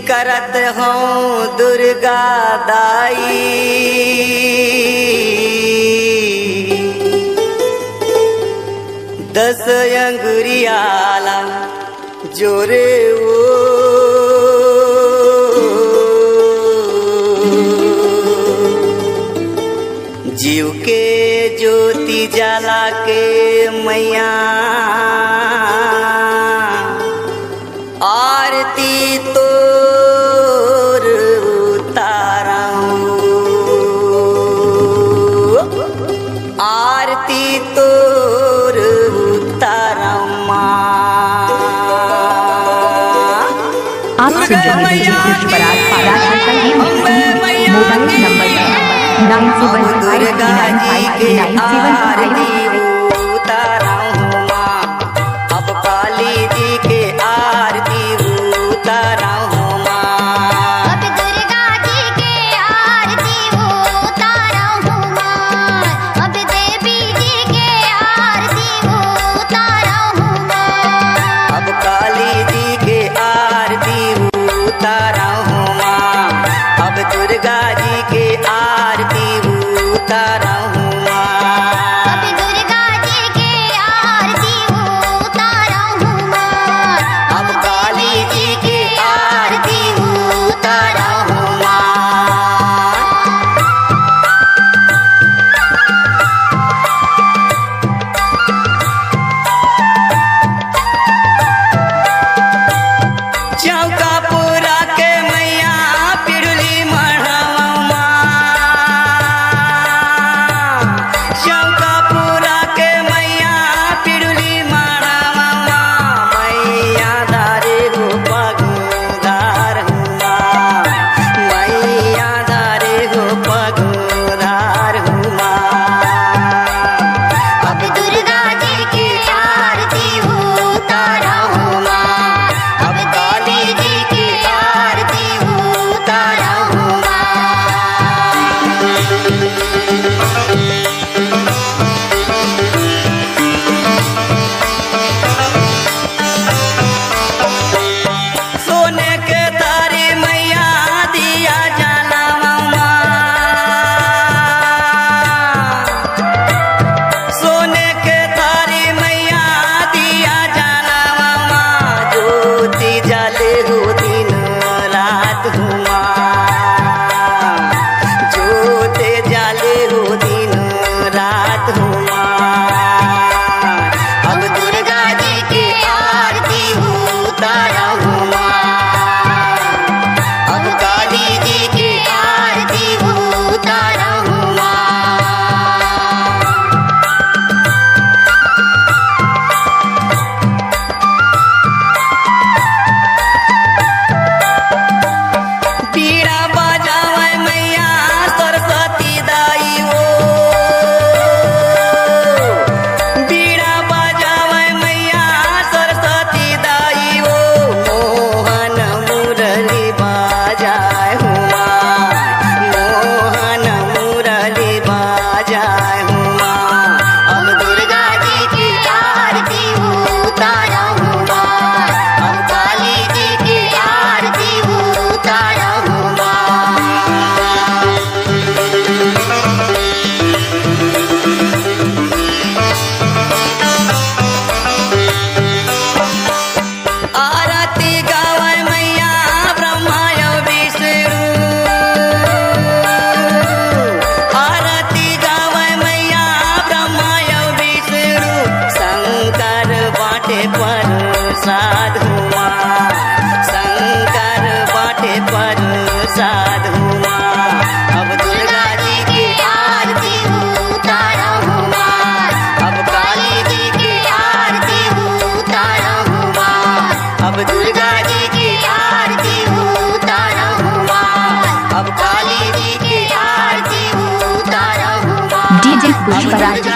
करत हूँ दुर्गा दाई, दस अंगुरियाला जोरे वो जीव के ज्योति जला के मैया आरती तोर उतारूं, आरती तोर उतारूं माँ। आप सुन रहे हैं मोबाइल नंबर 91595957 उतारूं माँ। अब काली जी के आरती उतारूं माँ। अब दुर्गा जी के आरती उतारूं माँ। अब देवी जी के आरती उतारूं माँ। अब काली जी के आरती उतारूं माँ। अब दुर्गा जी के आरती उतारूं माँ। अब दुर्गा जी के आरती उतारूं माँ। अब काली जी के आरती उतारूं माँ। चौकापुरा के मैया पिरुली मढ़वा माँ। चौकापुरा के मैया पिरुली मढ़वा माँ। मैया दारे हो पगुदार माँ। मैया दारे हो पगुदार माँ। अब दुर्गा जी की आरती उतारूं माँ। अब काली जी की आरती उतारूं माँ। सोने के तारी मैया दिया जलावा माँ। सोने के तारी मैया दिया जलावा माँ। ज्योति जले हो दिन रात हुआ। ज्योति जले हो दिन रात हुआ। अब दुर्गा जी की आरती उतारूं माँ। अब काली जी की आरती उतारूं माँ। बीड़ा बजावे मैया सरस्वती दाई हो। बीड़ा बजावे मैया सरस्वती दाई हो। मोहन मुरली बाजाए हुआ। मोहन मुरली बाजाए हुआ। अब दुर्गा जी की आरती उतारूं माँ। अब काली जी की आरती उतारूं माँ। आरती गावे मैया ब्रह्मा और विष्णु। आरती गावे मैया ब्रह्मा और विष्णु। शंकर बाटे पर साधुआ। शंकर बाटे पर साधुआ। अब दुर्गा जी की आरती उतारूं माँ। अब काली जी की आरती उतारूं माँ। अब दुर्गा जी की आरती उतारूं माँ। अब काली जी की आरती उतारूं माँ। डीजे पुष्पराज